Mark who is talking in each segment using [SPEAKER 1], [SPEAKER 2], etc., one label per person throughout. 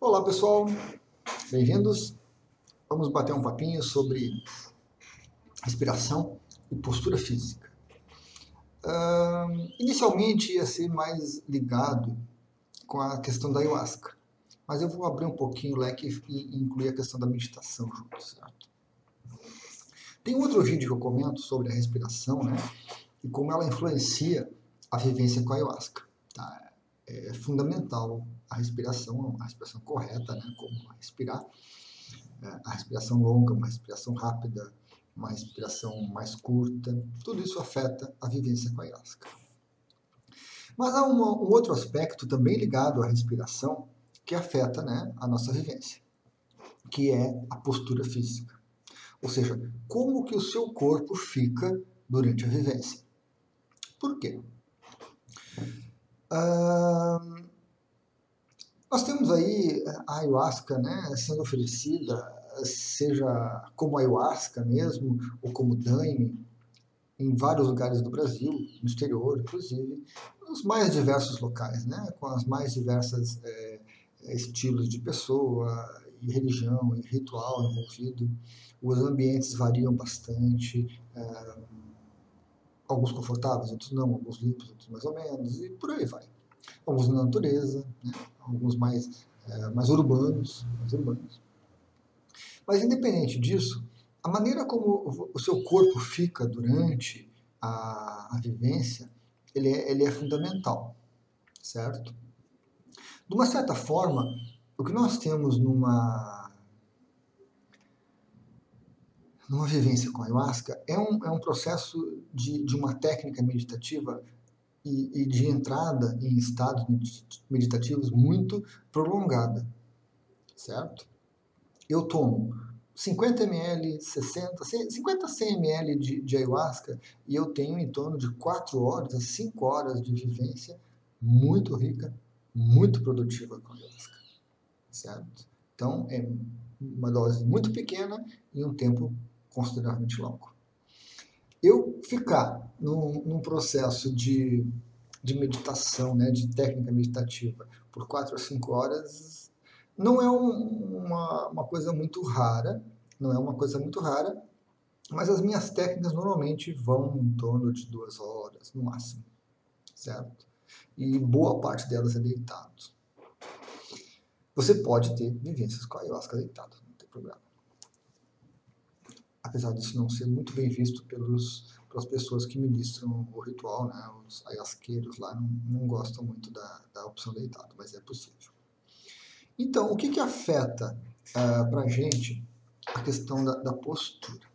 [SPEAKER 1] Olá pessoal, bem-vindos. Vamos bater um papinho sobre respiração e postura física. Inicialmente ia ser mais ligado com a questão da ayahuasca, mas eu vou abrir um pouquinho o leque e incluir a questão da meditação junto, certo? Tem um outro vídeo que eu comento sobre a respiração, né, e como ela influencia a vivência com a ayahuasca. Tá? É fundamental a respiração correta, né, como respirar. A respiração longa, uma respiração rápida, uma respiração mais curta, tudo isso afeta a vivência com a ayahuasca. Mas há um outro aspecto também ligado à respiração que afeta, né, a nossa vivência, que é a postura física. Ou seja, como que o seu corpo fica durante a vivência. Por quê? Nós temos aí a ayahuasca, né, sendo oferecida, seja como ayahuasca mesmo, ou como daime, em vários lugares do Brasil, no exterior, inclusive, nos mais diversos locais, né, com as mais diversas estilos de pessoa, e religião, e ritual envolvido. Os ambientes variam bastante, alguns confortáveis, outros não, alguns limpos, outros mais ou menos, e por aí vai. Alguns na natureza, né, alguns mais urbanos, Mas independente disso, a maneira como o seu corpo fica durante a vivência, ele é fundamental, certo? De uma certa forma, o que nós temos numa vivência com a ayahuasca é um processo de uma técnica meditativa e de entrada em estados meditativos muito prolongada, certo? Eu tomo 50 ml, 60, 50 a 100 ml de ayahuasca e eu tenho em torno de 4 horas a 5 horas de vivência muito rica, muito produtiva com a ayahuasca, certo? Então, é uma dose muito pequena e um tempo consideravelmente longo. Eu ficar num processo de meditação, né, de técnica meditativa, por 4 a 5 horas, não é uma coisa muito rara, mas as minhas técnicas normalmente vão em torno de 2 horas, no máximo, certo? E boa parte delas é deitado. Você pode ter vivências com a ayahuasca deitado, não tem problema. Apesar disso não ser muito bem visto pelas pessoas que ministram o ritual, né? Os ayahuasqueiros lá não gostam muito da opção deitado, mas é possível. Então, o que afeta para a gente a questão da postura?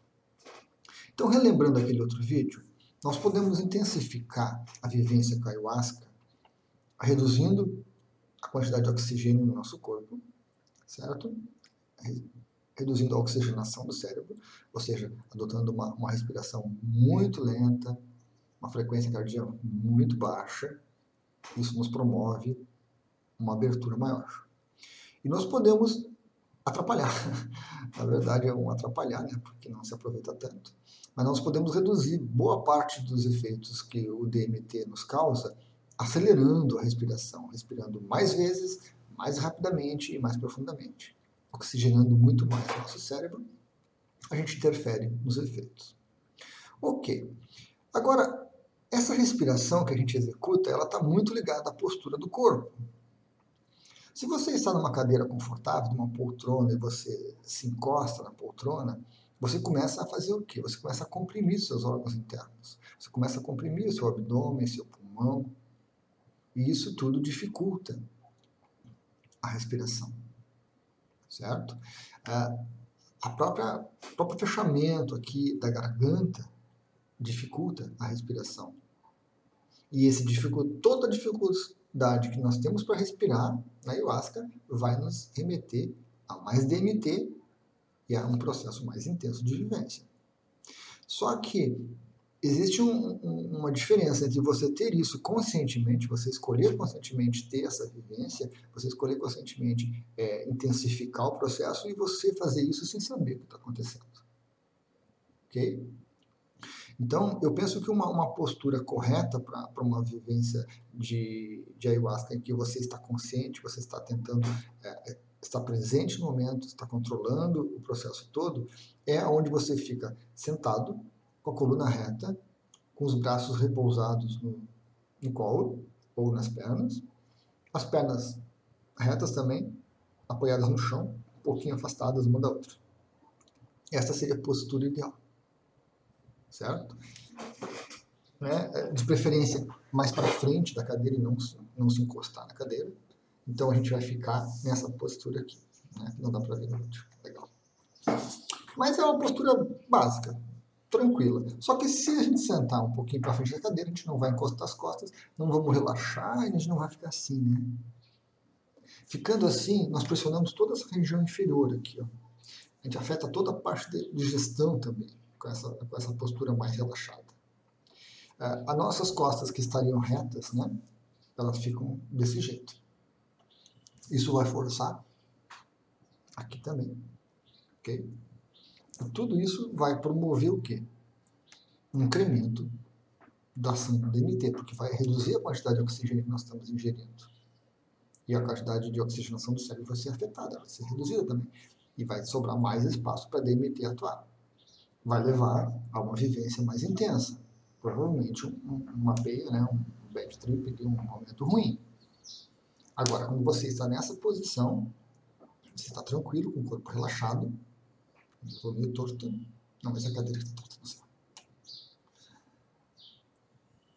[SPEAKER 1] Então, relembrando aquele outro vídeo, nós podemos intensificar a vivência com a ayahuasca reduzindo a quantidade de oxigênio no nosso corpo, certo? Reduzindo a oxigenação do cérebro, ou seja, adotando uma respiração muito lenta, uma frequência cardíaca muito baixa. Isso nos promove uma abertura maior. E nós podemos atrapalhar. Na verdade, é um atrapalhar, né? Porque não se aproveita tanto. Mas nós podemos reduzir boa parte dos efeitos que o DMT nos causa, acelerando a respiração, respirando mais vezes, mais rapidamente e mais profundamente, oxigenando muito mais o nosso cérebro. A gente interfere nos efeitos. Ok. Agora, essa respiração que a gente executa, ela está muito ligada à postura do corpo. Se você está numa cadeira confortável, numa poltrona, e você se encosta na poltrona, você começa a fazer o quê? Você começa a comprimir seus órgãos internos. Você começa a comprimir o seu abdômen, seu pulmão. E isso tudo dificulta a respiração. Certo? O próprio fechamento aqui da garganta dificulta a respiração. E toda a dificuldade que nós temos para respirar na ayahuasca vai nos remeter a mais DMT e a um processo mais intenso de vivência. Só que existe uma diferença entre você ter isso conscientemente, você escolher conscientemente ter essa vivência, você escolher conscientemente intensificar o processo e você fazer isso sem saber o que está acontecendo. Ok? Então, eu penso que uma postura correta para uma vivência de ayahuasca em que você está consciente, você está tentando está presente no momento, está controlando o processo todo, é onde você fica sentado, com a coluna reta, com os braços repousados no colo ou nas pernas, as pernas retas também, apoiadas no chão, um pouquinho afastadas uma da outra. Essa seria a postura ideal, certo? Né? De preferência mais para frente da cadeira e não se encostar na cadeira. Então a gente vai ficar nessa postura aqui, né? Não dá para ver no vídeo, legal. Mas é uma postura básica, tranquila. Só que se a gente sentar um pouquinho para frente da cadeira, a gente não vai encostar as costas, não vamos relaxar e a gente não vai ficar assim, né? Ficando assim, nós pressionamos toda essa região inferior aqui, ó. A gente afeta toda a parte de digestão também, com essa postura mais relaxada. As nossas costas que estariam retas, né? Elas ficam desse jeito. Isso vai forçar aqui também, ok? E tudo isso vai promover o quê? Um incremento da ação do DMT, porque vai reduzir a quantidade de oxigênio que nós estamos ingerindo. E a quantidade de oxigenação do cérebro vai ser afetada, vai ser reduzida também. E vai sobrar mais espaço para DMT atuar. Vai levar a uma vivência mais intensa. Provavelmente uma peia, né? Um bad trip, um momento ruim. Agora, quando você está nessa posição, você está tranquilo, com o corpo relaxado, eu estou meio torto, não, mas a cadeira está torta no céu.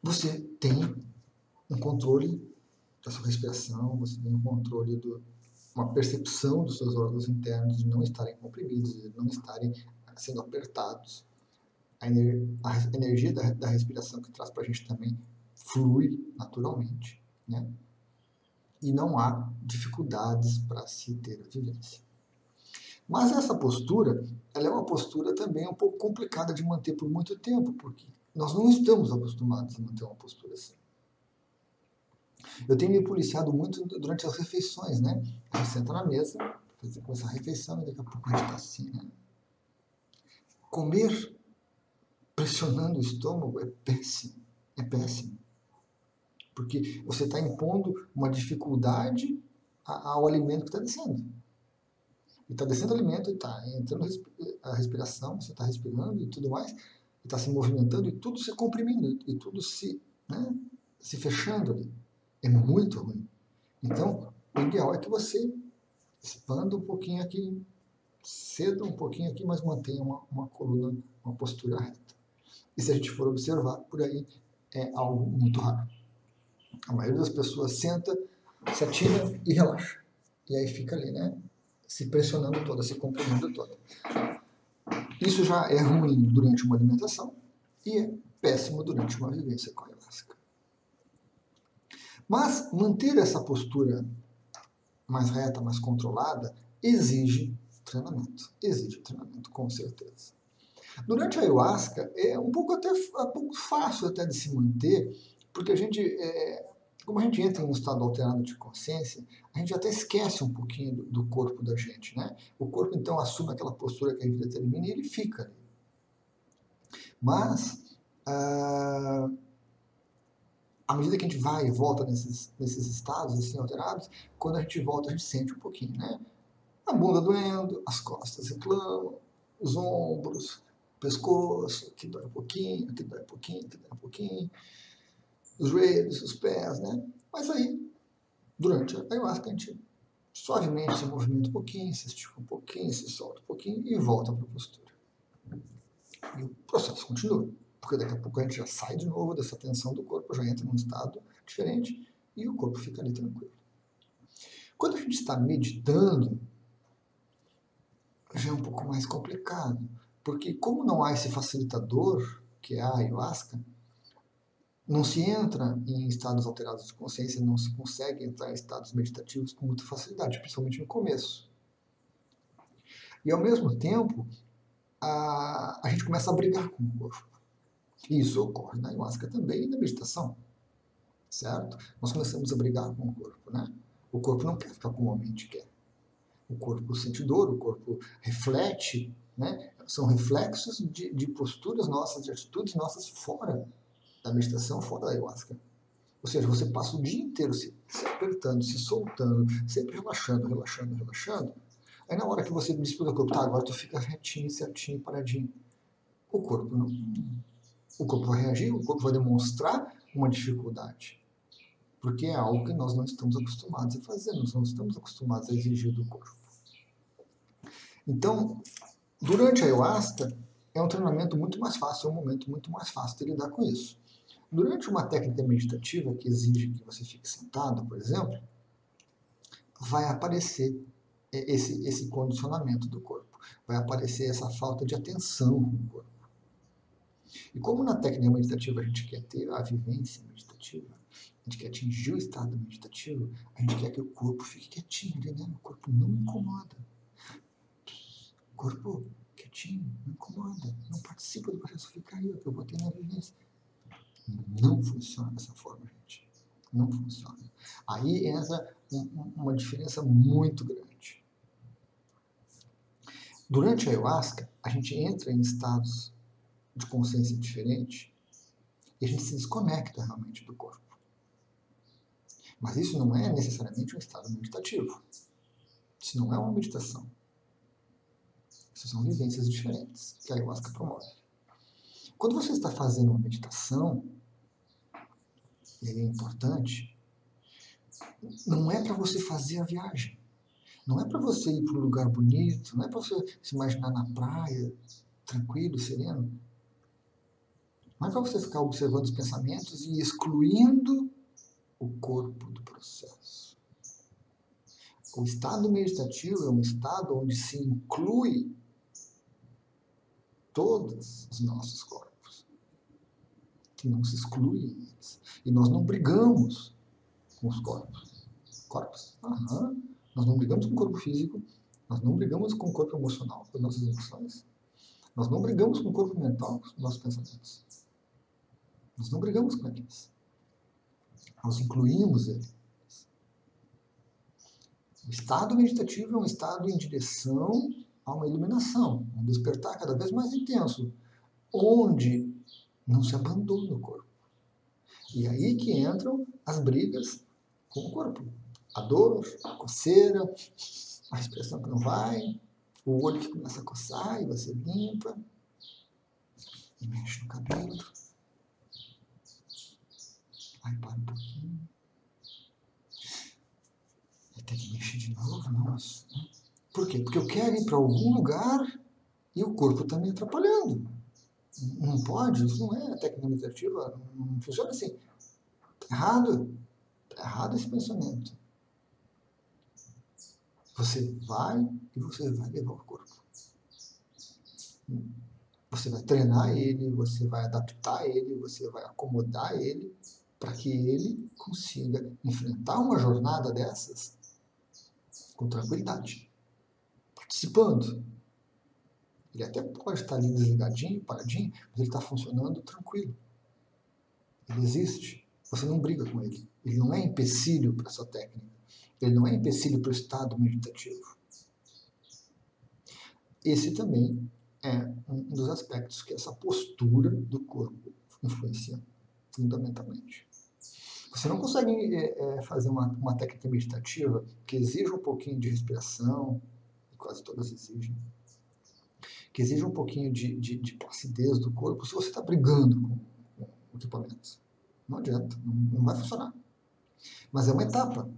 [SPEAKER 1] Você tem um controle da sua respiração, você tem um controle uma percepção dos seus órgãos internos de não estarem comprimidos, de não estarem sendo apertados. A energia da respiração que traz para a gente também flui naturalmente, né? E não há dificuldades para se ter a vivência. Mas essa postura, ela é uma postura também um pouco complicada de manter por muito tempo, porque nós não estamos acostumados a manter uma postura assim. Eu tenho me policiado muito durante as refeições, né? A gente senta na mesa, começa a refeição e daqui a pouco a gente está assim, né? Comer pressionando o estômago é péssimo, é péssimo. Porque você está impondo uma dificuldade ao alimento que está descendo. E está descendo o alimento e está entrando a respiração, você está respirando e tudo mais, e está se movimentando e tudo se comprimindo, e tudo se fechando ali. É muito ruim. Então, o ideal é que você expanda um pouquinho aqui, ceda um pouquinho aqui, mas mantenha uma coluna, uma postura reta. E se a gente for observar, por aí é algo muito raro. A maioria das pessoas senta, se atira e relaxa. E aí fica ali, né? Se pressionando toda, se comprimindo toda. Isso já é ruim durante uma alimentação e é péssimo durante uma vivência com a ayahuasca. Mas manter essa postura mais reta, mais controlada, exige treinamento, com certeza. Durante a ayahuasca é um pouco fácil até de se manter, porque a gente, como a gente entra em um estado alterado de consciência, a gente até esquece um pouquinho do corpo da gente, né? O corpo então assume aquela postura que a gente determina e ele fica ali. Mas à medida que a gente vai e volta nesses estados assim alterados, quando a gente volta a gente sente um pouquinho, né? A bunda doendo, as costas reclamam, os ombros, o pescoço, aqui dói um pouquinho, aqui dói um pouquinho, aqui dói um pouquinho, os joelhos, os pés, né? Mas aí, durante a ayahuasca, a gente suavemente se movimenta um pouquinho, se estica um pouquinho, se solta um pouquinho e volta para a postura. E o processo continua, porque daqui a pouco a gente já sai de novo dessa tensão do corpo, já entra num estado diferente e o corpo fica ali tranquilo. Quando a gente está meditando, já é um pouco mais complicado, porque como não há esse facilitador, que é a ayahuasca, não se entra em estados alterados de consciência, não se consegue entrar em estados meditativos com muita facilidade, principalmente no começo. E ao mesmo tempo, a gente começa a brigar com o corpo. E isso ocorre na ayahuasca também e na meditação, certo? Nós começamos a brigar com o corpo, né? O corpo não quer ficar como a mente quer. O corpo sente dor, o corpo reflete, né? São reflexos de posturas nossas, de atitudes nossas fora da meditação, fora da ayahuasca. Ou seja, você passa o dia inteiro se apertando, se soltando, sempre relaxando, relaxando, relaxando. Aí na hora que você disputa o corpo, tá, agora tu fica retinho, certinho, paradinho. O corpo não. O corpo vai reagir, o corpo vai demonstrar uma dificuldade. Porque é algo que nós não estamos acostumados a fazer, nós não estamos acostumados a exigir do corpo. Então, durante a ayahuasca, é um treinamento muito mais fácil, é um momento muito mais fácil de lidar com isso. Durante uma técnica meditativa que exige que você fique sentado, por exemplo, vai aparecer esse condicionamento do corpo, vai aparecer essa falta de atenção no corpo. E como na técnica meditativa a gente quer ter a vivência meditativa, a gente quer atingir o estado meditativo, a gente quer que o corpo fique quietinho ali, né? O corpo não incomoda. O corpo quietinho, não incomoda, não participa do processo, fica aí, que eu vou ter na vivência. Não funciona dessa forma, gente. Não funciona. Aí entra uma diferença muito grande. Durante a ayahuasca, a gente entra em estados de consciência diferente e a gente se desconecta realmente do corpo. Mas isso não é necessariamente um estado meditativo. Isso não é uma meditação. Isso são vivências diferentes que a ayahuasca promove. Quando você está fazendo uma meditação, e aí é importante, não é para você fazer a viagem. Não é para você ir para um lugar bonito, não é para você se imaginar na praia, tranquilo, sereno. Não é para você ficar observando os pensamentos e excluindo o corpo do processo. O estado meditativo é um estado onde se inclui todos os nossos corpos, que não se excluem eles. E nós não brigamos com os corpos. Nós não brigamos com o corpo físico, nós não brigamos com o corpo emocional, com as nossas emoções. Nós não brigamos com o corpo mental, com os nossos pensamentos. Nós não brigamos com eles. Nós incluímos eles. O estado meditativo é um estado em direção a uma iluminação, um despertar cada vez mais intenso, onde não se abandona o corpo. E aí que entram as brigas com o corpo. A dor, a coceira, a respiração que não vai, o olho que começa a coçar e você limpa e mexe no cabelo. Aí para um pouquinho. E tem que mexer de novo, não. Por quê? Porque eu quero ir para algum lugar e o corpo está me atrapalhando. Não pode, isso não é técnica meditativa, não funciona assim. Está errado. Está errado esse pensamento. Você vai e você vai levar o corpo. Você vai treinar ele, você vai adaptar ele, você vai acomodar ele para que ele consiga enfrentar uma jornada dessas com tranquilidade, participando. Ele até pode estar ali desligadinho, paradinho, mas ele está funcionando tranquilo. Ele existe. Você não briga com ele. Ele não é empecilho para a sua técnica. Ele não é empecilho para o estado meditativo. Esse também é um dos aspectos que essa postura do corpo influencia fundamentalmente. Você não consegue fazer uma técnica meditativa que exija um pouquinho de respiração, quase todas exigem, que exija um pouquinho de placidez do corpo, se você está brigando com o equipamento. Não adianta, não vai funcionar. Mas é uma etapa.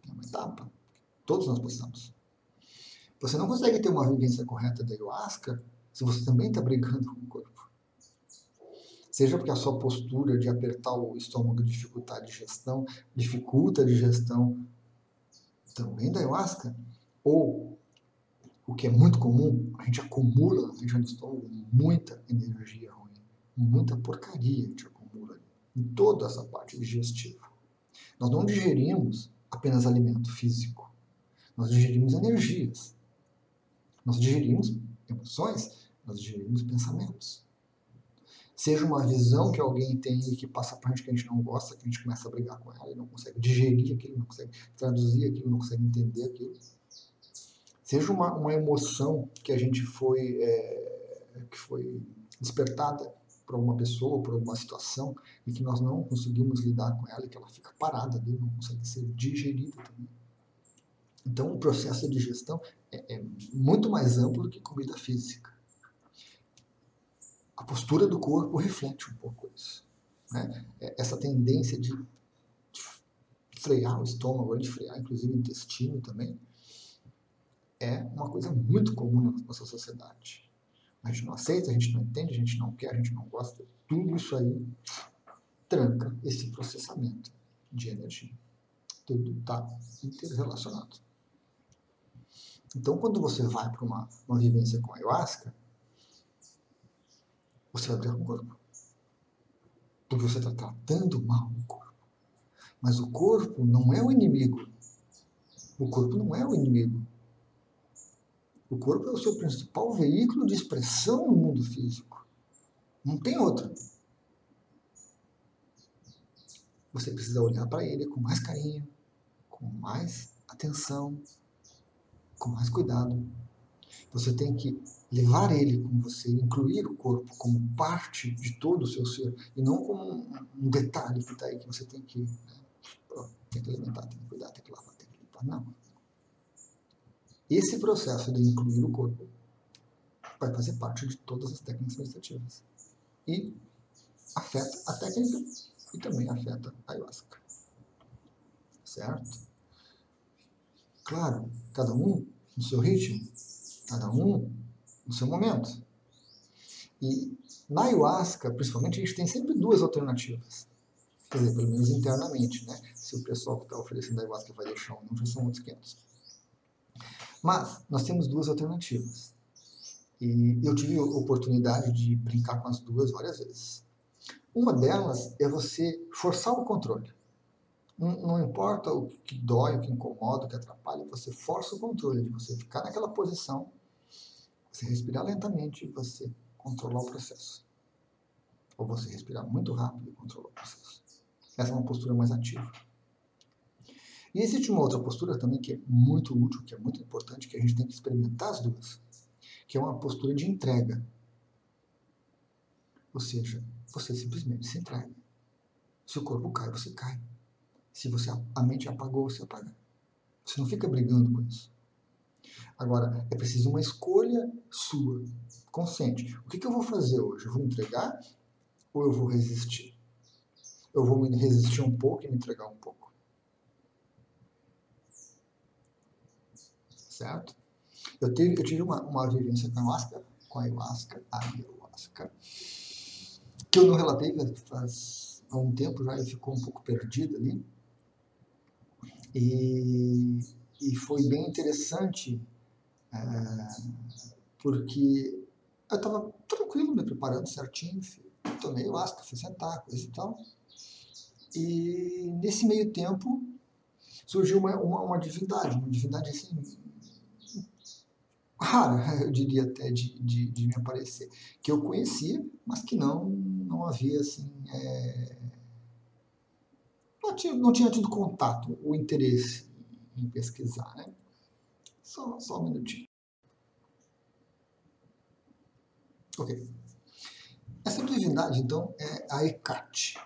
[SPEAKER 1] É uma etapa. Todos nós passamos. Você não consegue ter uma vivência correta da ayahuasca se você também está brigando com o corpo. Seja porque a sua postura de apertar o estômago dificulta a digestão também da ayahuasca, ou, o que é muito comum, a gente acumula na região do estômago muita energia ruim, muita porcaria a gente acumula em toda essa parte digestiva. Nós não digerimos apenas alimento físico, nós digerimos energias, nós digerimos emoções, nós digerimos pensamentos. Seja uma visão que alguém tem e que passa para a gente que a gente não gosta, que a gente começa a brigar com ela e não consegue digerir aquilo, não consegue traduzir aquilo, não consegue entender aquilo. Seja uma emoção que a gente foi despertada para uma pessoa, por uma situação, e que nós não conseguimos lidar com ela, e que ela fica parada ali, não consegue ser digerida também. Então, o processo de digestão é muito mais amplo do que comida física. A postura do corpo reflete um pouco isso, né? Essa tendência de frear o estômago, de frear inclusive o intestino também, é uma coisa muito comum na nossa sociedade. A gente não aceita, a gente não entende, a gente não quer, a gente não gosta. Tudo isso aí tranca esse processamento de energia. Tudo está interrelacionado. Então, quando você vai para uma vivência com ayahuasca, você vai brigar com o corpo. Porque você está tratando mal o corpo. Mas o corpo não é o inimigo. O corpo não é o inimigo. O corpo é o seu principal veículo de expressão no mundo físico. Não tem outro. Você precisa olhar para ele com mais carinho, com mais atenção, com mais cuidado. Você tem que levar ele com você, incluir o corpo como parte de todo o seu ser, e não como um detalhe que está aí que você tem que, né, tem que alimentar, tem que cuidar, tem que lavar, tem que limpar. Não. Esse processo de incluir o corpo vai fazer parte de todas as técnicas meditativas. E afeta a técnica e também afeta a ayahuasca. Certo? Claro, cada um no seu ritmo, cada um no seu momento. E na ayahuasca, principalmente, a gente tem sempre duas alternativas. Quer dizer, pelo menos internamente, né? Se o pessoal que está oferecendo a ayahuasca vai deixar ou não, já são outros 500. Mas nós temos duas alternativas. E eu tive a oportunidade de brincar com as duas várias vezes. Uma delas é você forçar o controle. Não importa o que dói, o que incomoda, o que atrapalha, você força o controle de você ficar naquela posição, você respirar lentamente e você controlar o processo. Ou você respirar muito rápido e controlar o processo. Essa é uma postura mais ativa. E existe uma outra postura também que é muito útil, que é muito importante, que a gente tem que experimentar as duas, que é uma postura de entrega. Ou seja, você simplesmente se entrega. Se o corpo cai, você cai. Se a mente apagou, você apaga. Você não fica brigando com isso. Agora, é preciso uma escolha sua, consciente. O que eu vou fazer hoje? Eu vou me entregar ou eu vou resistir? Eu vou me resistir um pouco e me entregar um pouco. Certo? Eu tive uma vivência com a ayahuasca, que eu não relatei faz há um tempo já, e ficou um pouco perdido ali. E foi bem interessante, porque eu estava tranquilo, me preparando certinho, tomei ayahuasca, fui sentar, coisa e tal. E nesse meio tempo surgiu uma divindade assim, rara, eu diria até, de me aparecer, que eu conhecia, mas que não havia assim, não tinha tido contato ou interesse em pesquisar, né? Só um minutinho. Ok. Essa divindade, então, é a Hecate.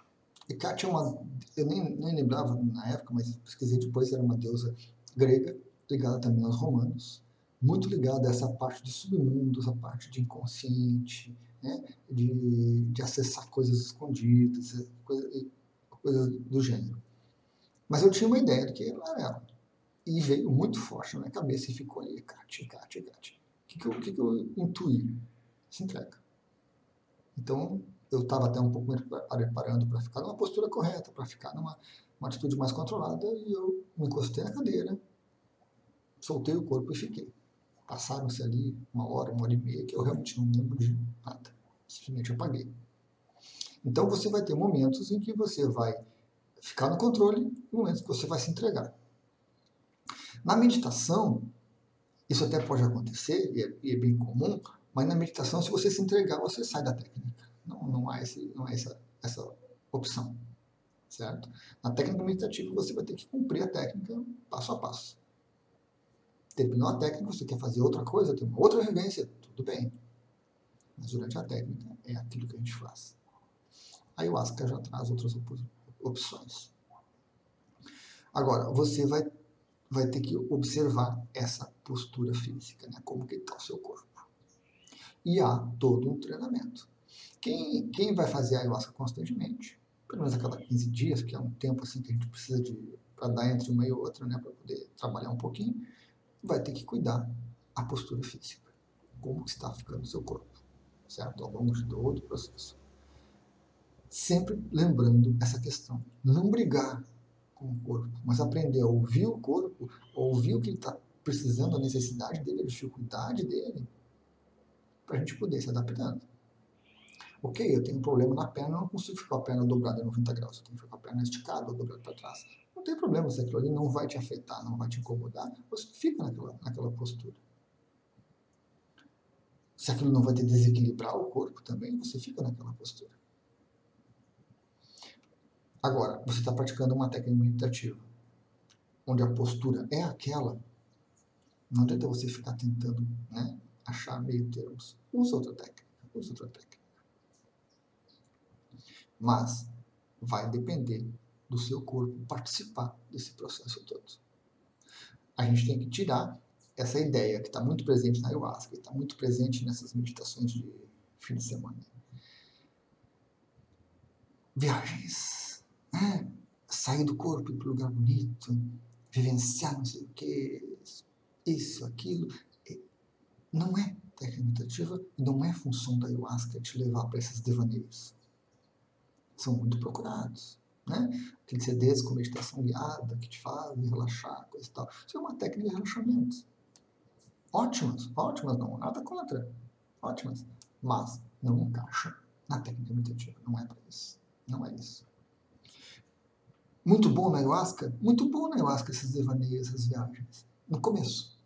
[SPEAKER 1] Hecate é uma... Eu nem lembrava na época, mas pesquisei depois, era uma deusa grega, ligada também aos romanos, muito ligada a essa parte de submundo, essa parte de inconsciente, né? de acessar coisas escondidas, coisas do gênero. Mas eu tinha uma ideia do que ela era. E veio muito forte na minha cabeça e ficou ali, Hecate. O que eu intuí? Se entrega. Então, eu estava até um pouco me preparando para ficar numa postura correta, para ficar numa atitude mais controlada, e eu me encostei na cadeira, soltei o corpo e fiquei. Passaram-se ali 1 hora e meia, que eu realmente não lembro de nada. Simplesmente apaguei. Então, você vai ter momentos em que você vai ficar no controle e momentos que você vai se entregar. Na meditação, isso até pode acontecer, e é bem comum, mas na meditação, se você se entregar, você sai da técnica. Não há essa opção, certo? Na técnica meditativa, você vai ter que cumprir a técnica passo a passo. Terminou a técnica, você quer fazer outra coisa, ter uma outra vivência, tudo bem. Mas durante a técnica é aquilo que a gente faz. A ayahuasca já traz outras opções. Agora, você vai ter que observar essa postura física, né? Como que está o seu corpo. E há todo um treinamento. Quem vai fazer a ayahuasca constantemente, pelo menos a cada 15 dias, que é um tempo assim que a gente precisa para dar entre uma e outra, né? Para poder trabalhar um pouquinho, vai ter que cuidar a postura física. Como que está ficando o seu corpo, certo? Ao longo de todo o processo. Sempre lembrando essa questão. Não brigar com o corpo, mas aprender a ouvir o corpo, ouvir o que ele está precisando, a necessidade dele, a dificuldade dele, para a gente poder se adaptando. Ok, eu tenho um problema na perna, eu não consigo ficar com a perna dobrada 90 graus, eu tenho que ficar com a perna esticada ou dobrada para trás. Não tem problema se aquilo ali não vai te afetar, não vai te incomodar, você fica naquela postura. Se aquilo não vai te desequilibrar o corpo também, você fica naquela postura. Agora, você está praticando uma técnica meditativa, onde a postura é aquela, não adianta você ficar tentando, né, achar meio termos. Usa outra técnica. Mas vai depender do seu corpo participar desse processo todo. A gente tem que tirar essa ideia que está muito presente na ayahuasca, está muito presente nessas meditações de fim de semana. Viagens, né? Sair do corpo, ir para um lugar bonito, vivenciar não sei o que, isso, aquilo. Não é técnica meditativa e não é função da ayahuasca te levar para esses devaneios. São muito procurados, né? Aqueles CDs com meditação guiada que te fazem relaxar, coisa e tal. Isso é uma técnica de relaxamento. Ótimas, não, nada contra. Ótimas, mas não encaixa na técnica meditativa. Não é para isso. Não é isso. Muito bom na ayahuasca? Muito bom na ayahuasca esses devaneios, essas viagens. No começo.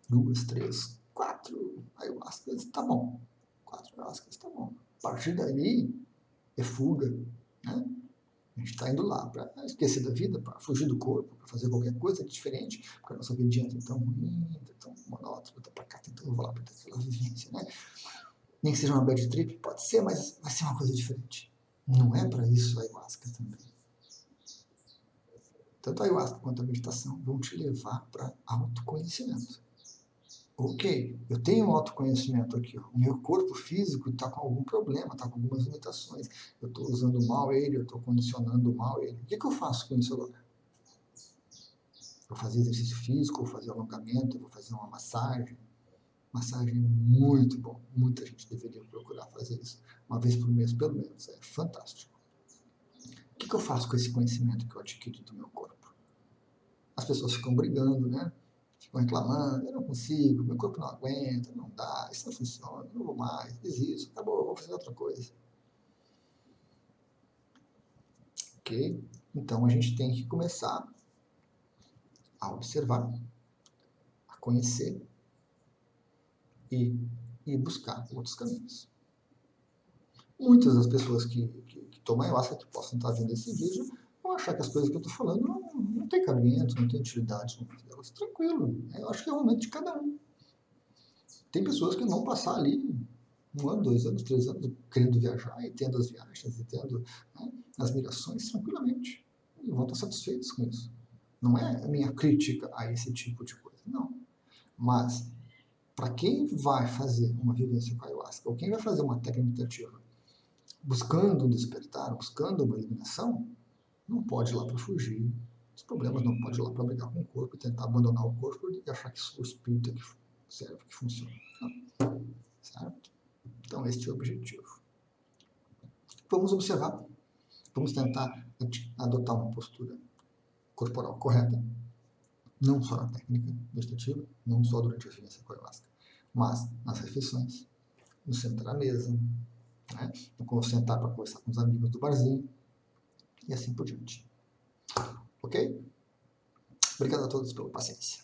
[SPEAKER 1] 2, 3, 4 ayahuascas, tá bom. 4 ayahuascas, tá bom. A partir daí, é fuga, né? A gente está indo lá para esquecer da vida, para fugir do corpo, para fazer qualquer coisa diferente, porque a nossa vidinha é tão ruim, tão monótona, tá para cá tentando voar para ter aquela vivência, né? Nem que seja uma bad trip, pode ser, mas vai ser uma coisa diferente. Não é para isso a ayahuasca também. Tanto a ayahuasca quanto a meditação vão te levar para autoconhecimento. Ok, eu tenho um autoconhecimento aqui, ó. O meu corpo físico está com algum problema, está com algumas limitações. Eu estou usando mal ele, eu estou condicionando mal ele. O que eu faço com isso agora? Vou fazer exercício físico, vou fazer alongamento, vou fazer uma massagem. Massagem é muito bom. Muita gente deveria procurar fazer isso uma vez por mês, pelo menos. É fantástico. O que eu faço com esse conhecimento que eu adquiri do meu corpo? As pessoas ficam brigando, né? Ficam reclamando, eu não consigo, meu corpo não aguenta, não dá, isso não funciona, não vou mais, desisto, acabou, vou fazer outra coisa. Ok? Então a gente tem que começar a observar, a conhecer e buscar outros caminhos. Muitas das pessoas que tomam ayahuasca, que possam estar vendo esse vídeo, vão achar que as coisas que eu estou falando não tem cabimento, não tem utilidade no vida delas. Tranquilo, eu acho que é o momento de cada um. Tem pessoas que vão passar ali 1 ano, 2 anos, 3 anos, querendo viajar e tendo as viagens e tendo, né, as migrações tranquilamente. E vão estar satisfeitos com isso. Não é a minha crítica a esse tipo de coisa, não. Mas, para quem vai fazer uma vivência com a ayahuasca, ou quem vai fazer uma técnica meditativa, buscando um despertar, buscando uma iluminação, não pode ir lá para fugir dos problemas, não pode ir lá para brigar com o corpo e tentar abandonar o corpo e achar que o espírito é que serve, que funciona. Não. Certo? Então, este é o objetivo. Vamos observar, vamos tentar adotar uma postura corporal correta, não só na técnica meditativa, não só durante a vivência com a ayahuasca, mas nas refeições, no sentar à mesa, né? No sentar para conversar com os amigos do barzinho e assim por diante. Ok? Obrigado a todos pela paciência.